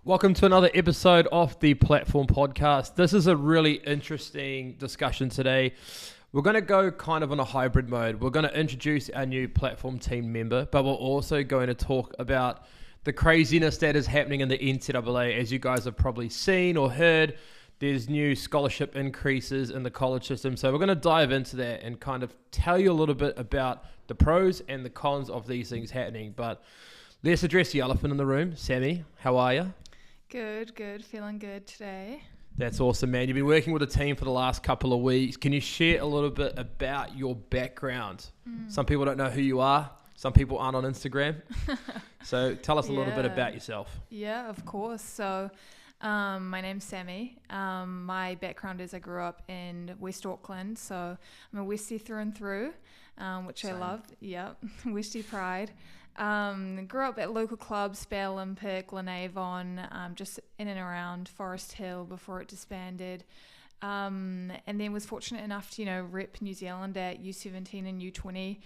Welcome to another episode of the Platform Podcast. This is a really interesting discussion today. We're going to go kind of on a hybrid mode. We're going to introduce our new Platform team member, but we're also going to talk about the craziness that is happening in the NCAA. As you guys have probably seen or heard, there's new scholarship increases in the college system. So we're going to dive into that and kind of tell you a little bit about the pros and the cons of these things happening. But let's address the elephant in the room. Sammi, how are you? Good. Feeling good today. That's awesome, man. You've been working with a team for the last couple of weeks. Can you share a little bit about your background? Some people don't know who you are. Some people aren't on Instagram. So tell us a little bit about yourself. Yeah, of course. So my name's Sammi. My background is I grew up in West Auckland. So I'm a Westie through and through, which Same. I love. Yep, Westie pride. Grew up at local clubs, Bay Olympic, Glenavon, just in and around Forest Hill before it disbanded. And then was fortunate enough to, rep New Zealand at U17 and U20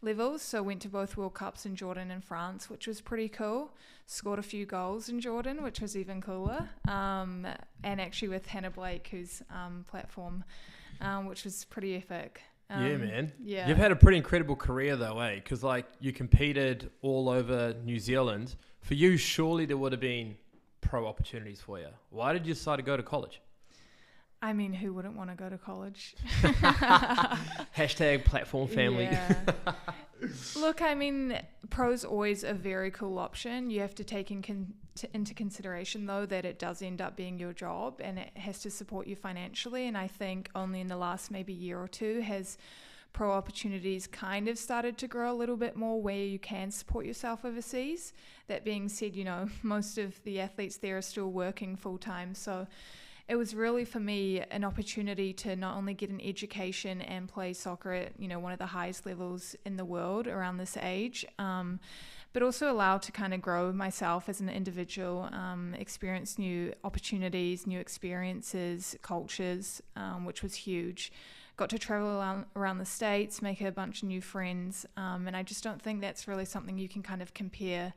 levels. So went to both World Cups in Jordan and France, which was pretty cool. Scored a few goals in Jordan, which was even cooler. And actually with Hannah Blake, who's platform, which was pretty epic. Yeah, man. Yeah. You've had a pretty incredible career though, eh? Because you competed all over New Zealand. For you, surely there would have been pro opportunities for you. Why did you decide to go to college? I mean, who wouldn't want to go to college? Hashtag platform family. Yeah. Look, I mean, pro's always a very cool option. You have to take into consideration, though, that it does end up being your job and it has to support you financially. And I think only in the last maybe year or two has pro opportunities kind of started to grow a little bit more where you can support yourself overseas. That being said, most of the athletes there are still working full time. So it was really, for me, an opportunity to not only get an education and play soccer at, one of the highest levels in the world around this age, but also allow to kind of grow myself as an individual, experience new opportunities, new experiences, cultures, which was huge. Got to travel around the States, make a bunch of new friends, and I just don't think that's really something you can kind of compare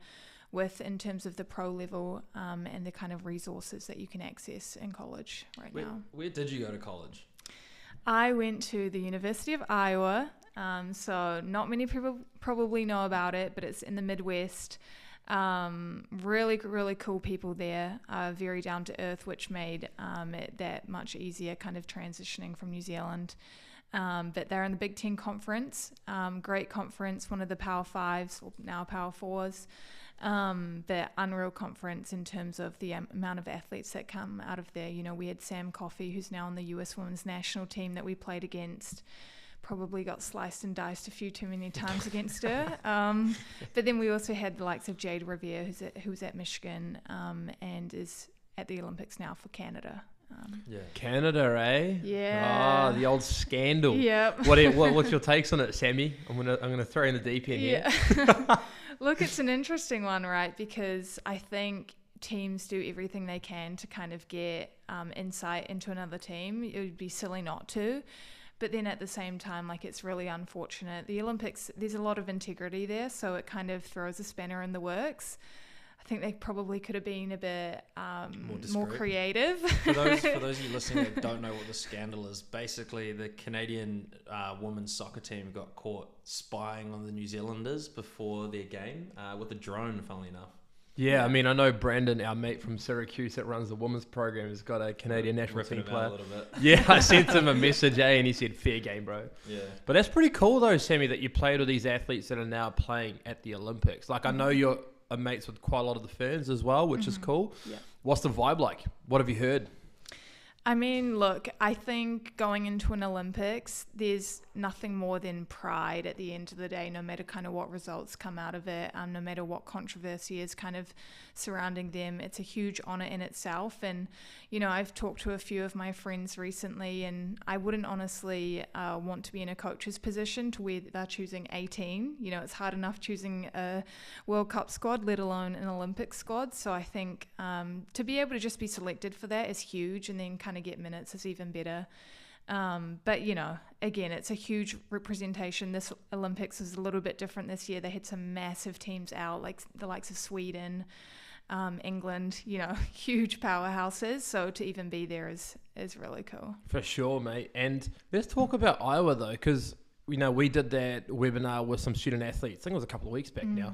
with in terms of the pro level and the kind of resources that you can access in college now. Where did you go to college? I went to the University of Iowa, so not many people probably know about it, but it's in the Midwest. Really, really cool people there, very down to earth, which made it that much easier kind of transitioning from New Zealand. But they're in the Big Ten Conference, great conference, one of the Power Fives, or now Power Fours. The unreal conference in terms of the amount of athletes that come out of there. We had Sam Coffey, who's now on the US women's national team that we played against. Probably got sliced and diced a few too many times against her. But then we also had the likes of Jade Revere, who's at Michigan and is at the Olympics now for Canada. Canada, eh? Yeah. Oh, the old scandal. Yep. What's your takes on it, Sammi? I'm gonna throw in the deep end here. Yeah. Look, it's an interesting one, right? Because I think teams do everything they can to kind of get insight into another team. It would be silly not to. But then at the same time, it's really unfortunate. The Olympics, there's a lot of integrity there, so it kind of throws a spanner in the works. I think they probably could have been a bit more creative. For those of you listening that don't know what the scandal is, basically the Canadian women's soccer team got caught spying on the New Zealanders before their game with a drone, funnily enough. Yeah, I mean, I know Brandon, our mate from Syracuse that runs the women's program, has got a Canadian national team player. A little bit. Yeah, I sent him a message, and he said, fair game, bro. Yeah. But that's pretty cool, though, Sammi, that you played with these athletes that are now playing at the Olympics. I know you're mates with quite a lot of the ferns as well, which is cool. Yeah. What's the vibe like? What have you heard? I mean, look, I think going into an Olympics, there's nothing more than pride at the end of the day, no matter kind of what results come out of it, no matter what controversy is kind of surrounding them. It's a huge honor in itself. And, I've talked to a few of my friends recently, and I wouldn't honestly want to be in a coach's position to where they're choosing 18. It's hard enough choosing a World Cup squad, let alone an Olympic squad. So I think to be able to just be selected for that is huge, and then kind of get minutes is even better. But again, it's a huge representation. This Olympics is a little bit different this year. They had some massive teams out, like the likes of Sweden, England, huge powerhouses. So to even be there is really cool. For sure, mate. And let's talk about Iowa, though, because, we did that webinar with some student athletes. I think it was a couple of weeks back now.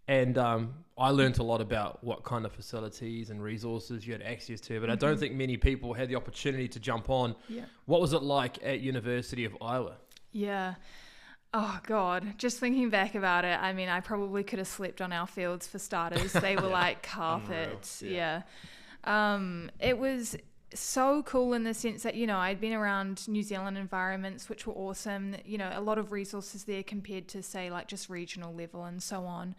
And I learned a lot about what kind of facilities and resources you had access to, but I don't think many people had the opportunity to jump on. Yeah. What was it like at University of Iowa? Yeah. Oh, God. Just thinking back about it, I mean, I probably could have slept on our fields for starters. They were like carpet. Yeah. It was so cool in the sense that, I'd been around New Zealand environments, which were awesome. A lot of resources there compared to, say, like just regional level and so on.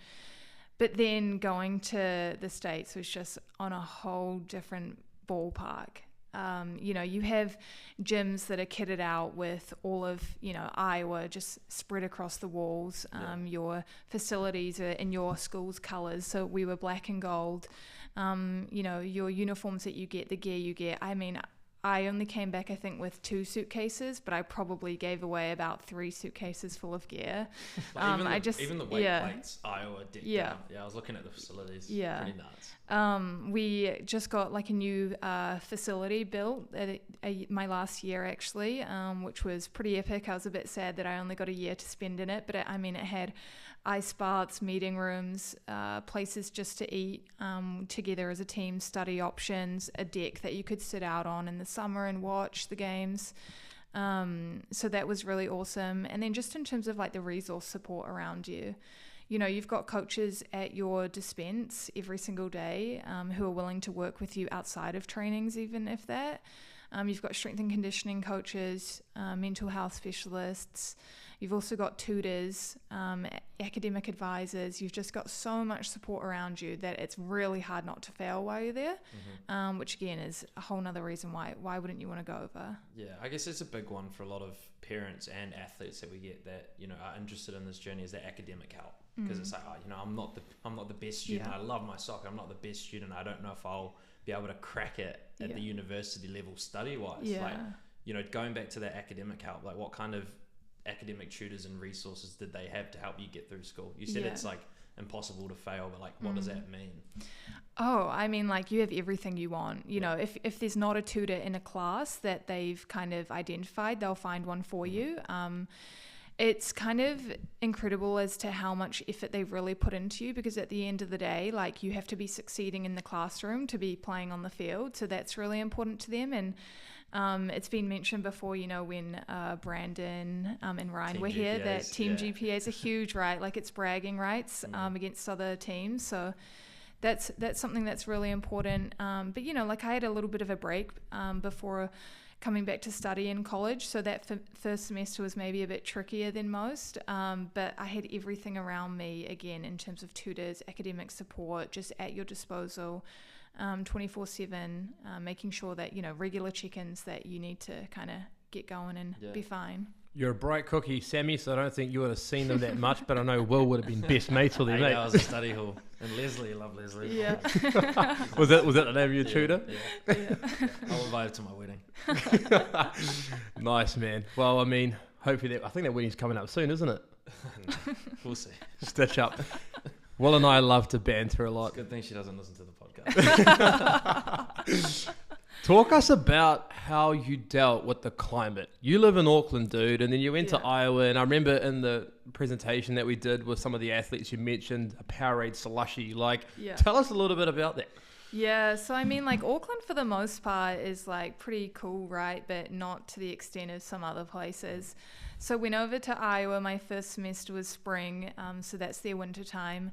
But then going to the States was just on a whole different ballpark. You have gyms that are kitted out with all of, Iowa just spread across the walls. Your facilities are in your school's colours. So we were black and gold. Your uniforms that you get, the gear you get. I mean, I only came back, I think, with 2 suitcases, but I probably gave away about 3 suitcases full of gear. Even the weight plates, Iowa decked out. Yeah, I was looking at the facilities. Yeah. Pretty nuts. We just got like a new facility built at my last year, actually, which was pretty epic. I was a bit sad that I only got a year to spend in it, but it had ice baths, meeting rooms, places just to eat together as a team, study options, a deck that you could sit out on in the summer and watch the games. So that was really awesome. And then just in terms of like the resource support around you, you've got coaches at your dispense every single day who are willing to work with you outside of trainings, even if that. You've got strength and conditioning coaches, mental health specialists. You've also got tutors, academic advisors. You've just got so much support around you that it's really hard not to fail while you're there, which again is a whole nother reason why wouldn't you want to go over? Yeah, I guess it's a big one for a lot of parents and athletes that we get that are interested in this journey is the academic help, because it's like, I'm not the best student. I love my soccer. I'm not the best student. I don't know if I'll be able to crack it at the university level study wise. Like, going back to that academic help, like what kind of academic tutors and resources did they have to help you get through school? You said it's like impossible to fail, but like what does that mean? Oh, I mean, like you have everything you want. If there's not a tutor in a class that they've kind of identified, they'll find one for you. It's kind of incredible as to how much effort they've really put into you, because at the end of the day, like you have to be succeeding in the classroom to be playing on the field. So that's really important to them. And it's been mentioned before, when Brandon and Ryan were here, that Team GPAs are huge, right? Like it's bragging rights against other teams. So that's something that's really important. But, like I had a little bit of a break before coming back to study in college. So that first semester was maybe a bit trickier than most. But I had everything around me, again, in terms of tutors, academic support, just at your disposal. 24/7, making sure that regular check-ins that you need to kind of get going and be fine. You're a bright cookie, Sammy, so I don't think you would have seen them that much, but I know Will would have been best mates with them, mate. I was a study hall, and Leslie, love Leslie. Yeah. was that the name of your tutor? Yeah. I'll invite her to my wedding. Nice, man. Well, I mean, hopefully I think that wedding's coming up soon, isn't it? We'll see. Stitch up. Will and I love to banter a lot. It's a good thing she doesn't listen to the podcast. Talk us about how you dealt with the climate. You live in Auckland, dude, and then you went to Iowa, and I remember in the presentation that we did with some of the athletes, you mentioned a Powerade slushy. Tell us a little bit about that. Yeah, so I mean, like Auckland for the most part is like pretty cool, right? But not to the extent of some other places. So went over to Iowa. My first semester was spring, so that's their winter time.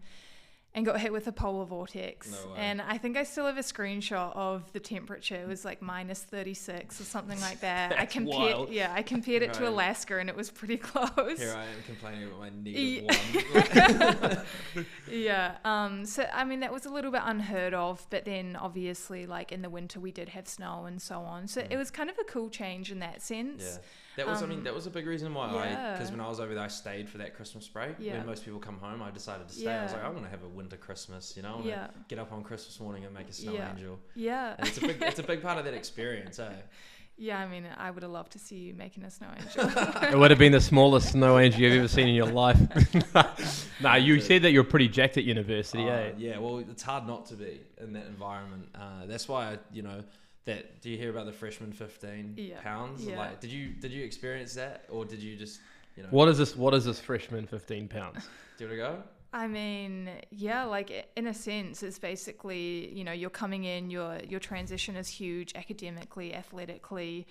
And got hit with a polar vortex. No way. And I think I still have a screenshot of the temperature. It was like minus 36 or something like that. That's wild. Yeah, I compared it to Alaska, and it was pretty close. Here I am complaining about my -1. Yeah. So, I mean, that was a little bit unheard of. But then, obviously, like in the winter, we did have snow and so on. So it was kind of a cool change in that sense. Yeah. That was a big reason why because when I was over there, I stayed for that Christmas break. Yeah. When most people come home, I decided to stay. I was like, I want to have a winter Christmas, I want to get up on Christmas morning and make a snow angel. Yeah. And it's a big part of that experience, eh? Yeah, I mean, I would have loved to see you making a snow angel. It would have been the smallest snow angel you've ever seen in your life. Nah, you said that you're pretty jacked at university, eh? Yeah, well, it's hard not to be in that environment. That's why, do you hear about the freshman 15 pounds? Yeah. Like, did you experience that, or did you just, What is this freshman 15 pounds? Do you want to go? I mean, yeah, like in a sense, it's basically, you're coming in, your transition is huge academically, athletically,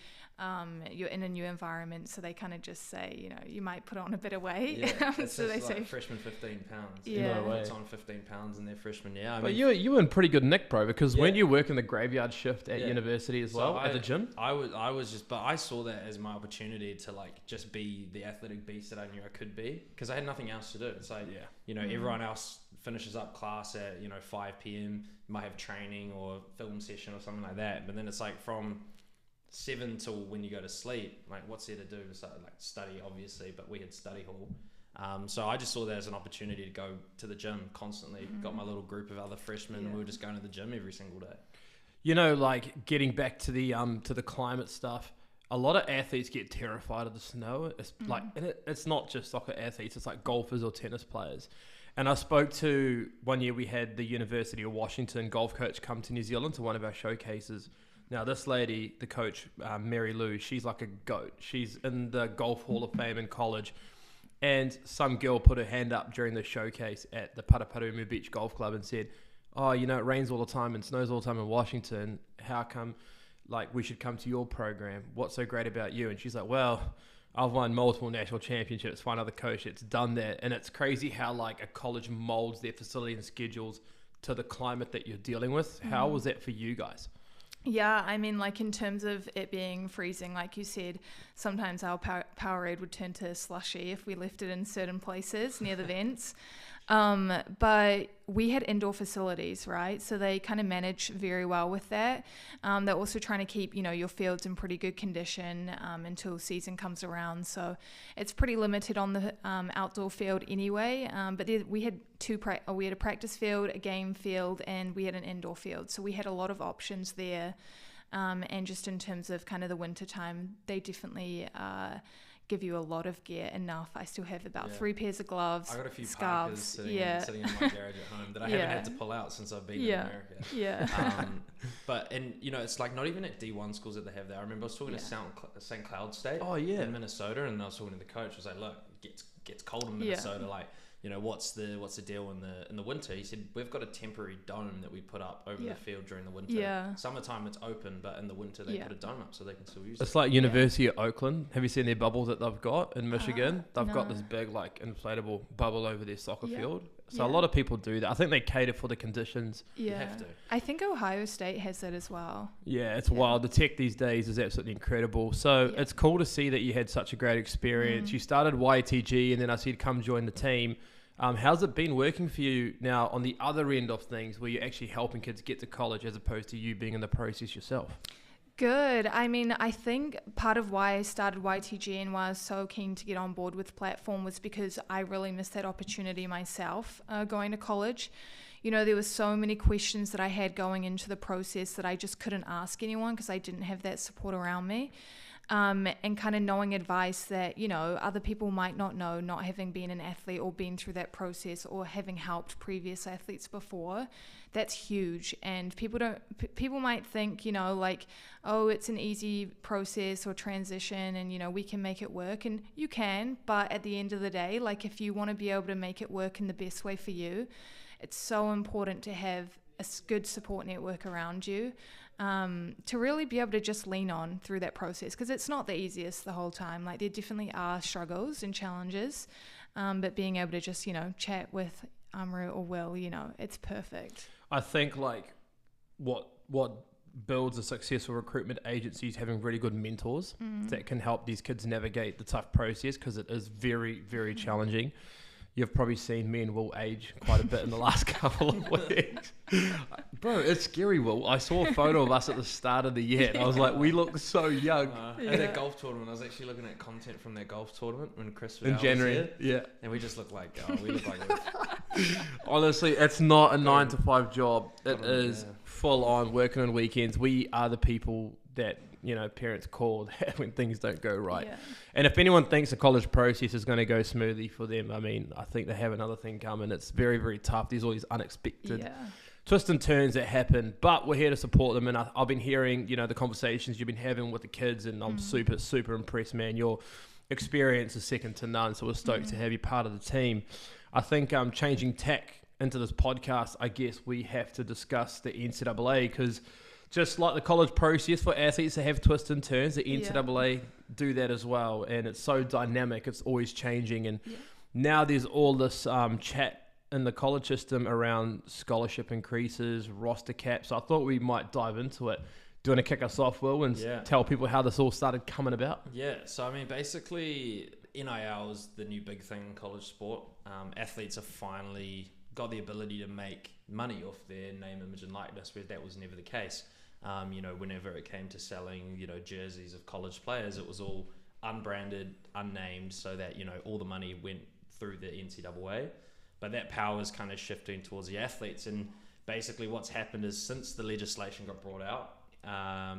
you're in a new environment, so they kind of just say, you might put on a bit of weight. Yeah, so they say freshman 15 pounds. Yeah. No way. It's on 15 pounds in their freshman year. But you were in pretty good nick, bro, because when you work in the graveyard shift at university as well, at the gym? I was just, but I saw that as my opportunity to like just be the athletic beast that I knew I could be, because I had nothing else to do. It's like, everyone else finishes up class at 5 p.m. You might have training or film session or something like that, but then it's like from 7 till when you go to sleep, like what's there to do? So like study, obviously, but we had study hall. So I just saw that as an opportunity to go to the gym constantly. Got my little group of other freshmen, and we were just going to the gym every single day. Like getting back to the climate stuff. A lot of athletes get terrified of the snow. It's like, and it's not just soccer athletes. It's like golfers or tennis players. And I spoke to, one year we had the University of Washington golf coach come to New Zealand to one of our showcases. Now this lady, the coach, Mary Lou, she's like a goat. She's in the Golf Hall of Fame in college. And some girl put her hand up during the showcase at the Paraparaumu Beach Golf Club and said, oh, it rains all the time and snows all the time in Washington. How come, we should come to your program? What's so great about you? And she's like, well, I've won multiple national championships, find other coach that's done that. And it's crazy how a college molds their facility and schedules to the climate that you're dealing with. How was that for you guys? Yeah, I mean, in terms of it being freezing, like you said, sometimes our Powerade would turn to slushy if we left it in certain places near the vents. But we had indoor facilities, right? So they kind of manage very well with that. They're also trying to keep, your fields in pretty good condition until season comes around. So it's pretty limited on the outdoor field anyway. But we had we had a practice field, a game field, and we had an indoor field. So we had a lot of options there. And just in terms of kind of the winter time, they definitely give you a lot of gear, enough. I still have about 3 pairs of gloves. I got a few scarves, parkas sitting in my garage at home that I haven't had to pull out since I've been in America. Yeah. It's like not even at D1 schools that they have there. I remember I was talking to St. Cloud State in Minnesota, and I was talking to the coach. I was like, look, it gets cold in Minnesota. What's the deal in the winter? He said, we've got a temporary dome that we put up over the field during the winter. Yeah. Summertime it's open, but in the winter they put a dome up so they can still use it. It's like University of Oakland. Have you seen their bubbles that they've got in Michigan? They've No. got this big inflatable bubble over their soccer field. So a lot of people do that. I think they cater for the conditions. You have to. I think Ohio State has that as well. Yeah, it's wild. The tech these days is absolutely incredible. So it's cool to see that you had such a great experience. You started YTG, and then I said come join the team. How's it been working for you now on the other end of things, where you're actually helping kids get to college as opposed to you being in the process yourself? Good. I mean, I think part of why I started YTG and why I was so keen to get on board with the platform was because I really missed that opportunity myself going to college. There were so many questions that I had going into the process that I just couldn't ask anyone because I didn't have that support around me. And kind of knowing advice that, other people might not know, not having been an athlete or been through that process or having helped previous athletes before, that's huge. And people might think, oh, it's an easy process or transition and, we can make it work, and you can, but at the end of the day, if you want to be able to make it work in the best way for you, it's so important to have a good support network around you. To really be able to just lean on through that process, because it's not the easiest the whole time. There definitely are struggles and challenges, but being able to just chat with Amru or Will, it's perfect. I think what builds a successful recruitment agency is having really good mentors that can help these kids navigate the tough process, because it is very, very challenging. You've probably seen me and Will age quite a bit in the last couple of weeks. Bro, it's scary, Will. I saw a photo of us at the start of the year, and I was like, we look so young. At that golf tournament, I was actually looking at content from that golf tournament when Chris was in January. here, and we just look like Honestly, it's not a 9 to 5 job. It is full on working on weekends. We are the people that, parents call when things don't go right. Yeah. And if anyone thinks the college process is going to go smoothly for them, I mean, I think they have another thing coming. It's very, very tough. There's all these unexpected twists and turns that happen, but we're here to support them. And I've been hearing, the conversations you've been having with the kids, and I'm super, super impressed, man. Your experience is second to none. So we're stoked to have you part of the team. I think changing tack into this podcast, I guess we have to discuss the NCAA, because just like the college process for athletes to have twists and turns, the NCAA do that as well. And it's so dynamic. It's always changing. And now there's all this chat in the college system around scholarship increases, roster caps. So I thought we might dive into it. Do you want to kick us off, Will, and tell people how this all started coming about? Yeah, so I mean, basically, NIL is the new big thing in college sport. Athletes have finally got the ability to make money off their name, image, and likeness, where that was never the case. Whenever it came to selling, jerseys of college players, it was all unbranded, unnamed, so that, all the money went through the NCAA. But that power is kind of shifting towards the athletes. And basically what's happened is, since the legislation got brought out,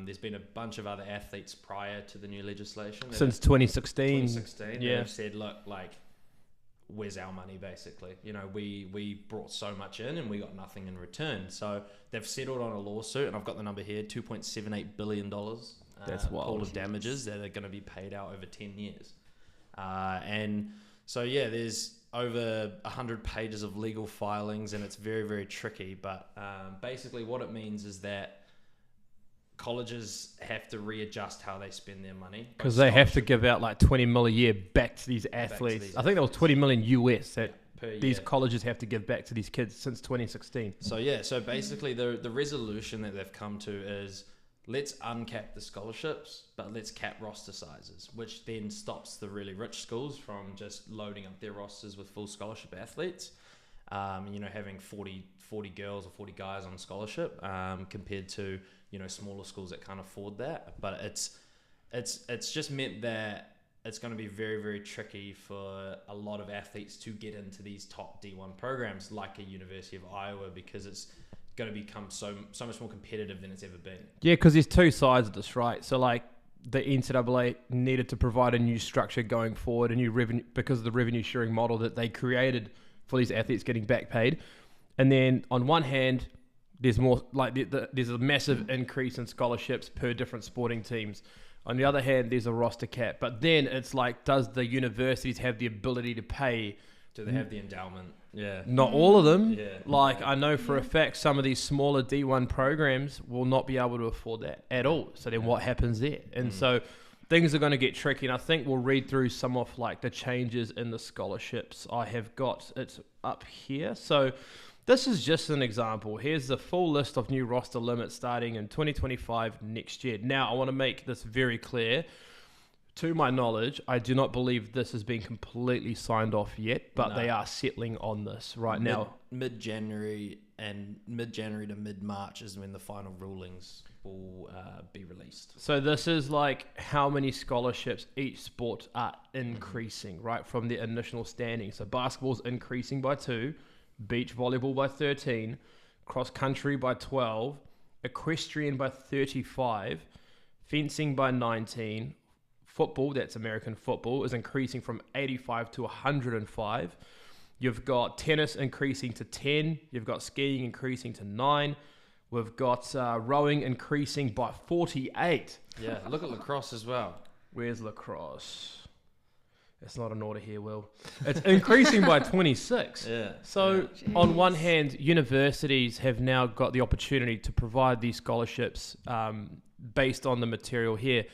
there's been a bunch of other athletes prior to the new legislation. Since 2016. They've said, look, where's our money, basically? We brought so much in and we got nothing in return. So they've settled on a lawsuit, and I've got the number here, $2.78 billion. That's wild. Pool of damages that are going to be paid out over 10 years. And so, there's over 100 pages of legal filings, and it's very, very tricky. But basically what it means is that colleges have to readjust how they spend their money, because they have to give out like 20 mil a year back to these athletes. I think that was 20 million US that these colleges have to give back to these kids since 2016. So basically the resolution that they've come to is, let's uncap the scholarships, but let's cap roster sizes, which then stops the really rich schools from just loading up their rosters with full scholarship athletes. Having 40 girls or 40 guys on scholarship, compared to, smaller schools that can't afford that. But it's just meant that it's going to be very, very tricky for a lot of athletes to get into these top D1 programs like a University of Iowa, because it's going to become so much more competitive than it's ever been. Yeah, because there's two sides of this, right? So the NCAA needed to provide a new structure going forward, a new revenue, because of the revenue sharing model that they created for these athletes getting back paid. And then on one hand, there's more there's a massive increase in scholarships per different sporting teams. On the other hand, there's a roster cap. But then it's does the universities have the ability to pay? Do they have the endowment? Yeah. Not all of them. Yeah. I know for a fact some of these smaller D1 programs will not be able to afford that at all. So then what happens there? And so things are going to get tricky, and I think we'll read through some of the changes in the scholarships. I have got it up here. So this is just an example. Here's the full list of new roster limits starting in 2025 next year. Now, I want to make this very clear. To my knowledge, I do not believe this has been completely signed off yet, but they are settling on this now. Mid-January to mid-March is when the final rulings will be released. So this is how many scholarships each sport are increasing, right, from the initial standing. So basketball's increasing by 2, beach volleyball by 13, cross country by 12, equestrian by 35, fencing by 19, football, that's American football, is increasing from 85 to 105. You've got tennis increasing to 10. You've got skiing increasing to 9. We've got rowing increasing by 48. Yeah, look at lacrosse as well. Where's lacrosse? It's not an order here, Will. It's increasing by 26. Yeah. So on one hand, universities have now got the opportunity to provide these scholarships based on the material here.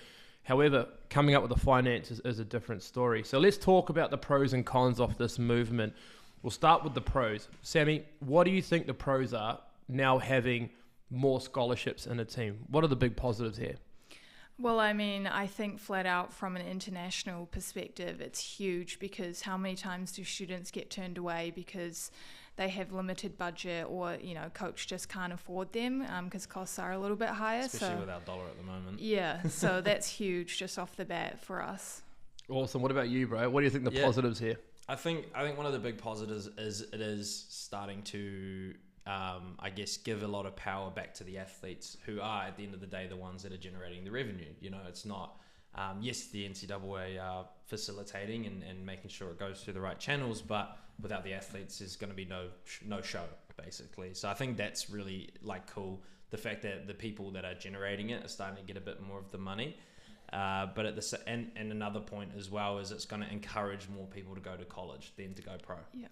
However, coming up with the finances is a different story. So let's talk about the pros and cons of this movement. We'll start with the pros. Sammi, what do you think the pros are now having more scholarships in a team? What are the big positives here? Well, I mean, I think flat out from an international perspective, it's huge, because how many times do students get turned away because they have limited budget, or, coach just can't afford them because costs are a little bit higher. Especially with our dollar at the moment. Yeah, so that's huge just off the bat for us. Awesome. What about you, bro? What do you think the positives here? think one of the big positives is it is starting to, I guess, give a lot of power back to the athletes who are, at the end of the day, the ones that are generating the revenue. You know, it's not, yes, the NCAA are facilitating and making sure it goes through the right channels, but without the athletes, there's going to be no show, basically. So I think that's really like cool. The fact that the people that are generating it are starting to get a bit more of the money. But at the and another point as well is it's going to encourage more people to go to college than to go pro. Yeah.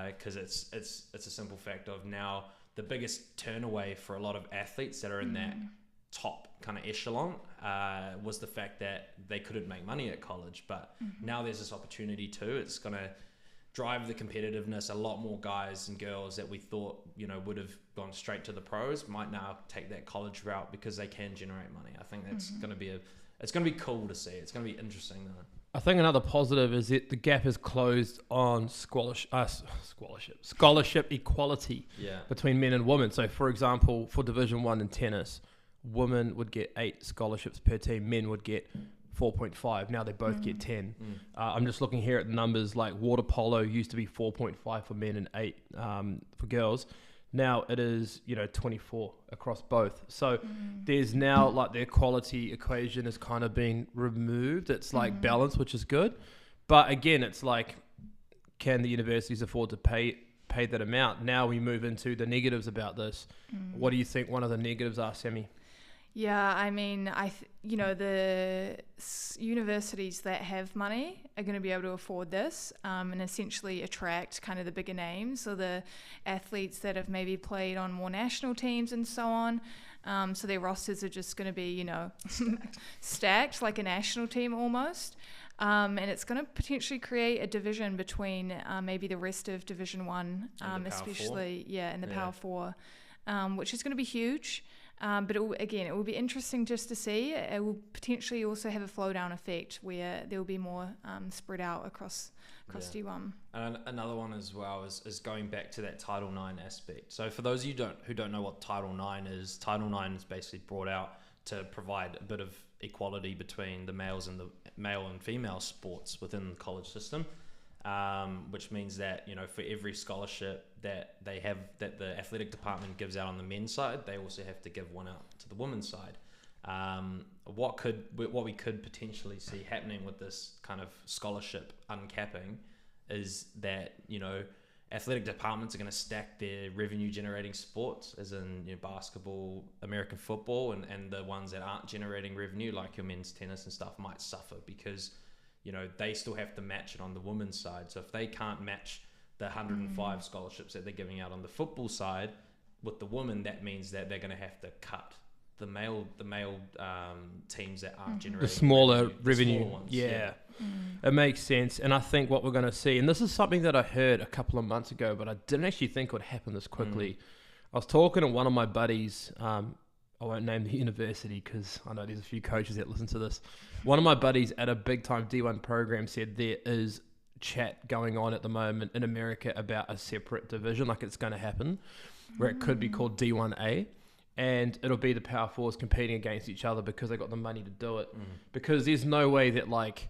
Because it's a simple fact of now the biggest turn away for a lot of athletes that are in that top kind of echelon was the fact that they couldn't make money at college. But now there's this opportunity too. It's going to drive the competitiveness. A lot more guys and girls that we thought, you know, would have gone straight to the pros might now take that college route because they can generate money. I think that's going to be it's going to be cool to see. It's going to be interesting though. I think another positive is that the gap is closed on scholarship equality between men and women. So, for example, for Division 1 in tennis, women would get 8 scholarships per team, men would get 4.5. Now they both get 10. I'm just looking here at the numbers. Like water polo used to be 4.5 for men and 8 for girls. Now it is, 24 across both. So there's now like the equality equation is kind of being removed. It's like balance, which is good. But again, it's like, can the universities afford to pay that amount? Now we move into the negatives about this. What do you think one of the negatives are, Sammi? Yeah, I mean, the universities that have money are going to be able to afford this and essentially attract kind of the bigger names, or the athletes that have maybe played on more national teams and so on. So their rosters are just going to be, stacked like a national team almost. And it's going to potentially create a division between maybe the rest of Division 1, especially, in the Power 4, which is going to be huge. But it will be interesting just to see. It will potentially also have a flow-down effect where there will be more spread out across D1. And another one as well is going back to that Title IX aspect. So for those of you who don't know what Title IX is basically brought out to provide a bit of equality between the male and female sports within the college system. Which means that, for every scholarship that they have, that the athletic department gives out on the men's side, they also have to give one out to the women's side. What we could potentially see happening with this kind of scholarship uncapping is that, athletic departments are going to stack their revenue generating sports, as in basketball, American football, and the ones that aren't generating revenue, like your men's tennis and stuff, might suffer because they still have to match it on the women's side. So if they can't match the 105 scholarships that they're giving out on the football side with the women, that means that they're going to have to cut the male teams that aren't generating the smaller revenue. The smaller ones. It makes sense. And I think what we're going to see, and this is something that I heard a couple of months ago, but I didn't actually think it would happen this quickly. I was talking to one of my buddies. I won't name the university because I know there's a few coaches that listen to this. One of my buddies at a big time D1 program said there is chat going on at the moment in America about a separate division, like it's going to happen, where it could be called D1A, and it'll be the Power Fours competing against each other because they got the money to do it. Because there's no way that, like,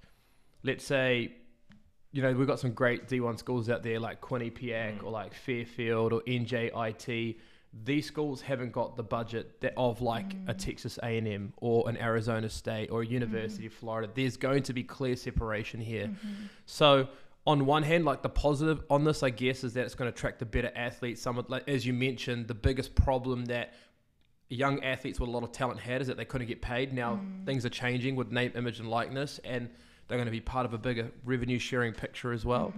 let's say, we've got some great D1 schools out there like Quinnipiac or like Fairfield or NJIT. These schools haven't got the budget of like a Texas A&M or an Arizona State or a University of Florida. There's going to be clear separation here. So on one hand, like the positive on this, I guess, is that it's going to attract the better athletes. Some, like, as you mentioned, the biggest problem that young athletes with a lot of talent had is that they couldn't get paid. Now things are changing with name, image and likeness, and they're going to be part of a bigger revenue sharing picture as well.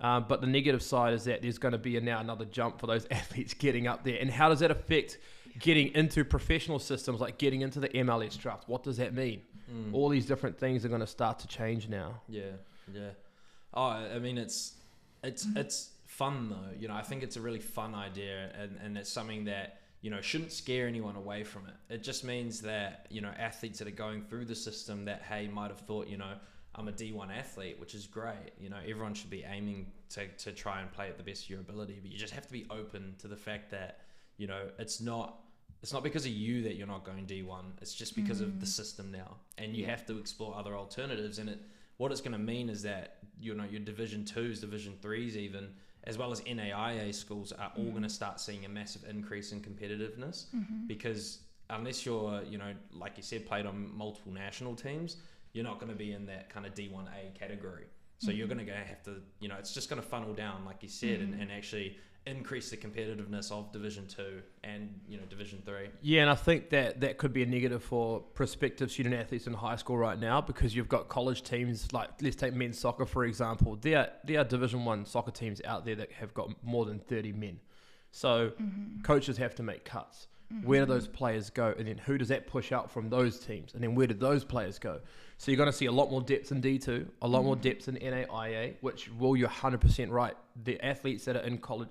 But the negative side is that there's going to be now another jump for those athletes getting up there. And how does that affect getting into professional systems, like getting into the MLS draft? What does that mean? All these different things are going to start to change now. Yeah. Oh, I mean, it's fun though. I think it's a really fun idea, and it's something that, shouldn't scare anyone away from it. It just means that, athletes that are going through the system that, hey, might have thought, I'm a D1 athlete, which is great. Everyone should be aiming to try and play at the best of your ability, but you just have to be open to the fact that, it's not because of you that you're not going D1. It's just because of the system now, and you have to explore other alternatives. And what it's going to mean is that, you know, your Division 2s, Division 3s even, as well as NAIA schools are all going to start seeing a massive increase in competitiveness, because unless you're, you know, like you said, played on multiple national teams, you're not going to be in that kind of D1A category. So you're going to have to, you know, it's just going to funnel down, like you said, and actually increase the competitiveness of Division 2 and, you know, Division 3. Yeah, and I think that could be a negative for prospective student athletes in high school right now, because you've got college teams, like let's take men's soccer, for example. There are Division 1 soccer teams out there that have got more than 30 men. So coaches have to make cuts. Where do those players go? And then who does that push out from those teams? And then where do those players go? So you're going to see a lot more depth in D2, a lot more depth in NAIA, which, well, you're 100% right. The athletes that are in college,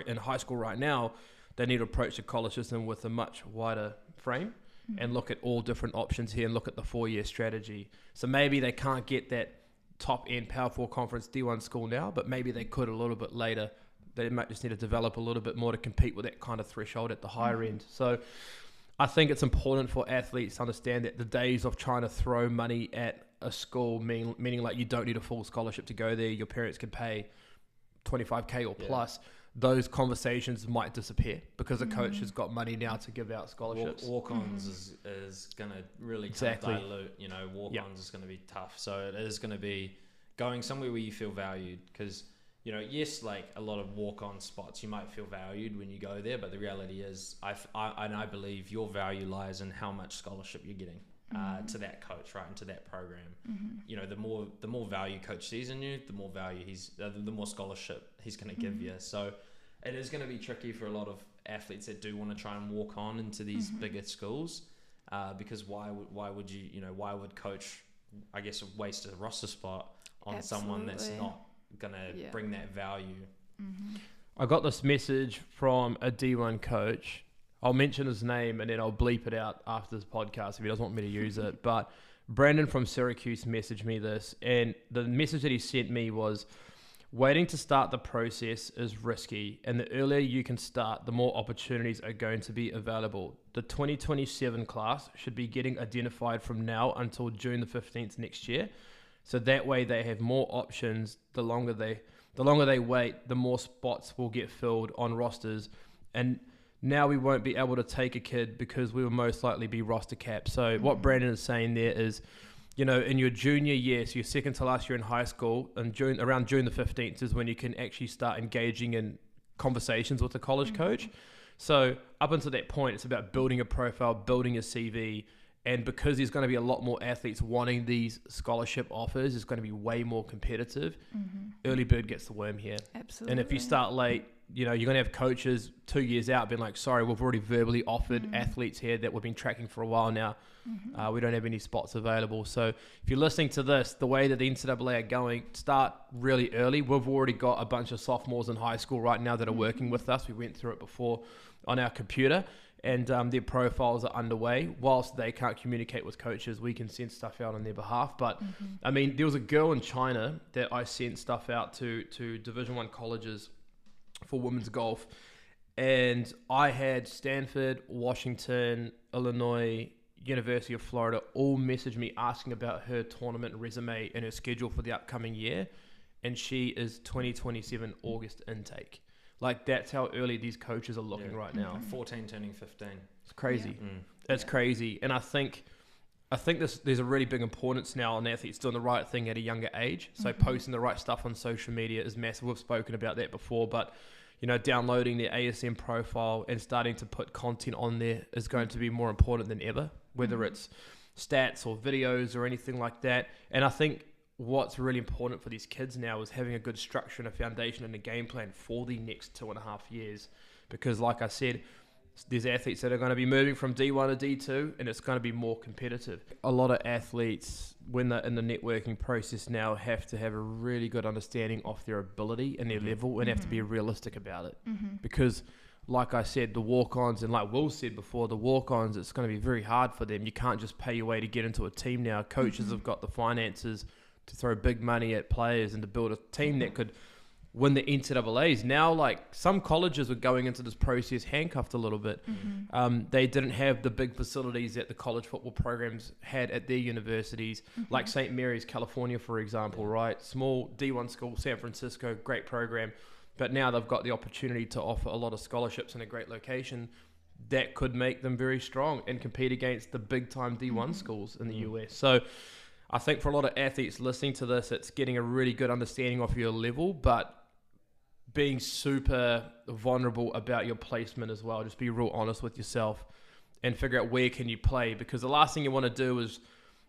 in high school right now, they need to approach the college system with a much wider frame and look at all different options here and look at the 4-year strategy. So maybe they can't get that top-end Power 4 conference D1 school now, but maybe they could a little bit later. They might just need to develop a little bit more to compete with that kind of threshold at the higher end. So I think it's important for athletes to understand that the days of trying to throw money at a school, meaning like you don't need a full scholarship to go there, your parents can pay $25K or plus, those conversations might disappear because the coach has got money now to give out scholarships. Walk-ons is going to really kind of dilute, you know, walk-ons is going to be tough. So it is going to be going somewhere where you feel valued, because, you know, yes, like a lot of walk-on spots, you might feel valued when you go there, but the reality is, I believe your value lies in how much scholarship you're getting to that coach, right, and to that program. You know, the more value coach sees in you, the more value the more scholarship he's going to give you. So it is going to be tricky for a lot of athletes that do want to try and walk on into these bigger schools, because why would coach, I guess, waste a roster spot on someone that's not gonna bring that value. I got this message from a D1 coach. I'll mention his name and then I'll bleep it out after this podcast if he doesn't want me to use it. But Brandon from Syracuse messaged me this, and the message that he sent me was, waiting to start the process is risky, and the earlier you can start, the more opportunities are going to be available. The 2027 class should be getting identified from now until June the 15th next year. So that way they have more options. The longer they wait, the more spots will get filled on rosters. And now we won't be able to take a kid because we will most likely be roster capped. So what Brandon is saying there is, you know, in your junior year, so your second to last year in high school, and around June the 15th is when you can actually start engaging in conversations with the college coach. So up until that point, it's about building a profile, building a CV. And because there's going to be a lot more athletes wanting these scholarship offers, it's going to be way more competitive. Early bird gets the worm here. Absolutely. And if you start late, you know, you're going to have coaches 2 years out being like, sorry, we've already verbally offered athletes here that we've been tracking for a while now. We don't have any spots available. So if you're listening to this, the way that the NCAA are going, start really early. We've already got a bunch of sophomores in high school right now that are working with us. We went through it before on our computer. And their profiles are underway. Whilst they can't communicate with coaches, we can send stuff out on their behalf. But I mean, there was a girl in China that I sent stuff out to Division 1 colleges for women's golf, and I had Stanford, Washington, Illinois, University of Florida all message me asking about her tournament resume and her schedule for the upcoming year, and she is 2027 August intake. Like, that's how early these coaches are looking right now. 14 turning 15. It's crazy. It's crazy. And I think there's a really big importance now on athletes doing the right thing at a younger age. So posting the right stuff on social media is massive. We've spoken about that before, but, you know, downloading their ASM profile and starting to put content on there is going to be more important than ever, whether it's stats or videos or anything like that. And I think what's really important for these kids now is having a good structure and a foundation and a game plan for the next 2.5 years. Because like I said, there's athletes that are going to be moving from D1 to D2, and it's going to be more competitive. A lot of athletes, when they're in the networking process now, have to have a really good understanding of their ability and their level, and have to be realistic about it. Because like I said, the walk-ons, and like Will said before, the walk-ons, it's going to be very hard for them. You can't just pay your way to get into a team now. Coaches have got the finances to throw big money at players and to build a team that could win the NCAAs. Now, like, some colleges were going into this process handcuffed a little bit. They didn't have the big facilities that the college football programs had at their universities, like St. Mary's, California, for example, right? Small D1 school, San Francisco, great program. But now they've got the opportunity to offer a lot of scholarships in a great location that could make them very strong and compete against the big-time D1 schools in the US. So I think for a lot of athletes listening to this, it's getting a really good understanding of your level, but being super vulnerable about your placement as well. Just be real honest with yourself and figure out where can you play, because the last thing you want to do is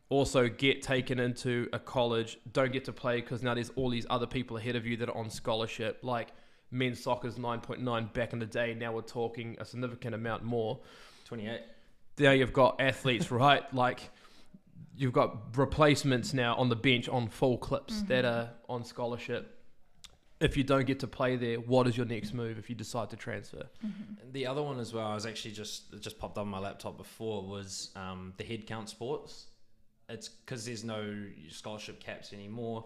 also get taken into a college, don't get to play because now there's all these other people ahead of you that are on scholarship. Like men's soccer's 9.9 back in the day. Now we're talking a significant amount more. 28. Now you've got athletes, right? Like you've got replacements now on the bench on full clips that are on scholarship. If you don't get to play there, what is your next move if you decide to transfer? The other one as well, I was actually it just popped up on my laptop before, was the head count sports. It's because there's no scholarship caps anymore.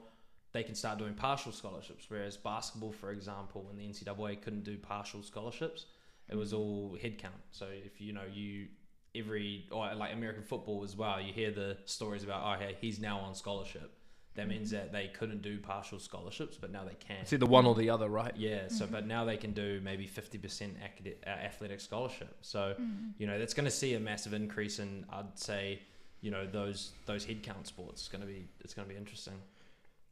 They can start doing partial scholarships, whereas basketball, for example, when the NCAA couldn't do partial scholarships, it was all head count. So if or like American football as well, you hear the stories about, oh, hey, he's now on scholarship. That means that they couldn't do partial scholarships, but now they can. It's either one or the other, right? Yeah. So, but now they can do maybe 50% athletic scholarship. So, that's going to see a massive increase in, I'd say, those head count sports. It's going to be interesting.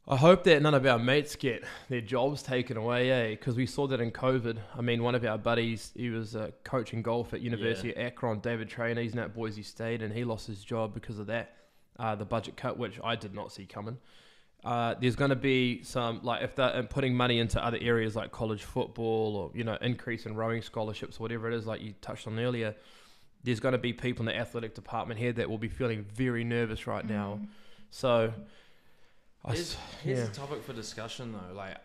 I hope that none of our mates get their jobs taken away, because we saw that in COVID. I mean, one of our buddies, he was coaching golf at University of Akron, David Traynor, he's now at Boise State, and he lost his job because of that. The budget cut, which I did not see coming. There's going to be some, like if they're putting money into other areas like college football or, increase in rowing scholarships, whatever it is, like you touched on earlier, there's going to be people in the athletic department here that will be feeling very nervous right now. So here's a topic for discussion though. Like,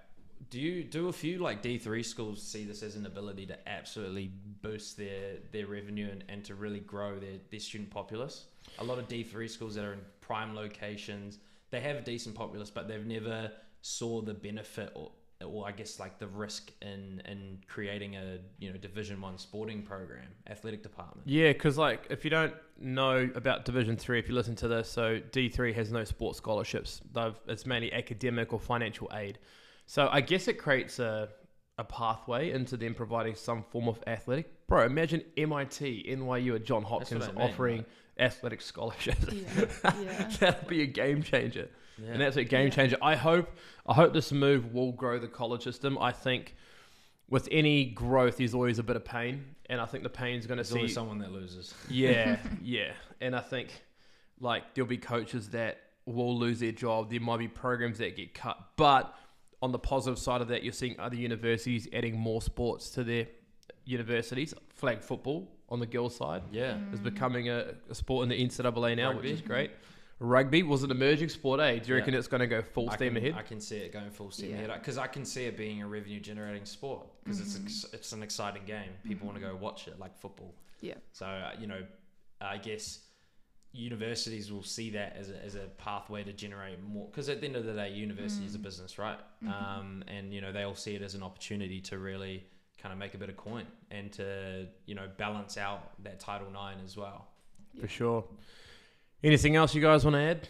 do a few like D3 schools see this as an ability to absolutely boost their revenue and to really grow their student populace? A lot of D3 schools that are in prime locations, they have a decent populace, but they've never saw the benefit or I guess like the risk in creating a Division 1 sporting program, athletic department. Yeah, because like if you don't know about Division 3, if you listen to this, so D3 has no sports scholarships. It's mainly academic or financial aid. So I guess it creates a pathway into them providing some form of athletic. Bro, imagine MIT, NYU, or John Hopkins offering athletic scholarships. That'd be a game changer. Yeah. And that's a game changer. I hope this move will grow the college system. I think with any growth, there's always a bit of pain, and I think the pain's going to see always someone that loses. Yeah. And I think like there'll be coaches that will lose their job. There might be programs that get cut, but on the positive side of that, you're seeing other universities adding more sports to their universities. Flag football on the girls' side is becoming a sport in the NCAA now, which is great. Rugby was an emerging sport, Do you reckon it's going to go full steam ahead? I can see it going full steam ahead because I can see it being a revenue-generating sport because it's an exciting game. People want to go watch it like football. Yeah. So, I guess universities will see that as a pathway to generate more, because at the end of the day, university is a business, right? And they all see it as an opportunity to really kind of make a bit of coin and to balance out that Title IX as well. For sure. Anything else you guys want to add?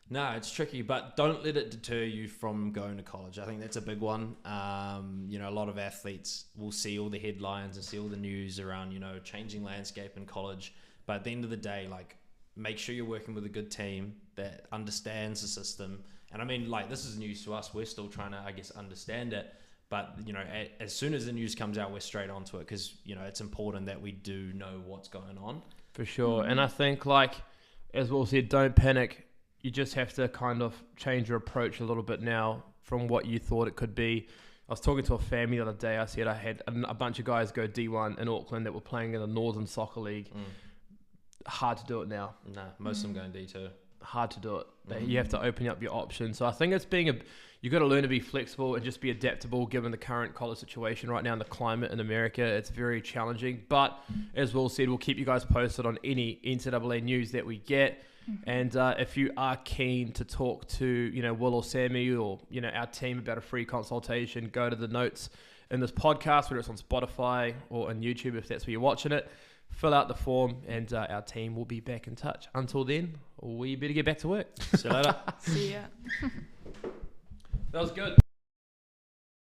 No, it's tricky, but don't let it deter you from going to college. I think that's a big one. A lot of athletes will see all the headlines and see all the news around changing landscape in college, but at the end of the day, like, make sure you're working with a good team that understands the system. And I mean, like, this is news to us. We're still trying to, I guess, understand it. But, as soon as the news comes out, we're straight onto it because, it's important that we do know what's going on. For sure. And I think, like, as Will said, don't panic. You just have to kind of change your approach a little bit now from what you thought it could be. I was talking to a family the other day. I said I had a bunch of guys go D1 in Auckland that were playing in the Northern Soccer League. Hard to do it now. Nah, most of them going D2. Hard to do it. You have to open up your options. So I think it's you've got to learn to be flexible and just be adaptable given the current college situation right now and the climate in America. It's very challenging. But as Will said, we'll keep you guys posted on any NCAA news that we get. And if you are keen to talk to, you know, Will or Sammy or, you know, our team about a free consultation, go to the notes in this podcast, whether it's on Spotify or on YouTube, if that's where you're watching it. Fill out the form and our team will be back in touch. Until then, we better get back to work. See you later. See ya. That was good.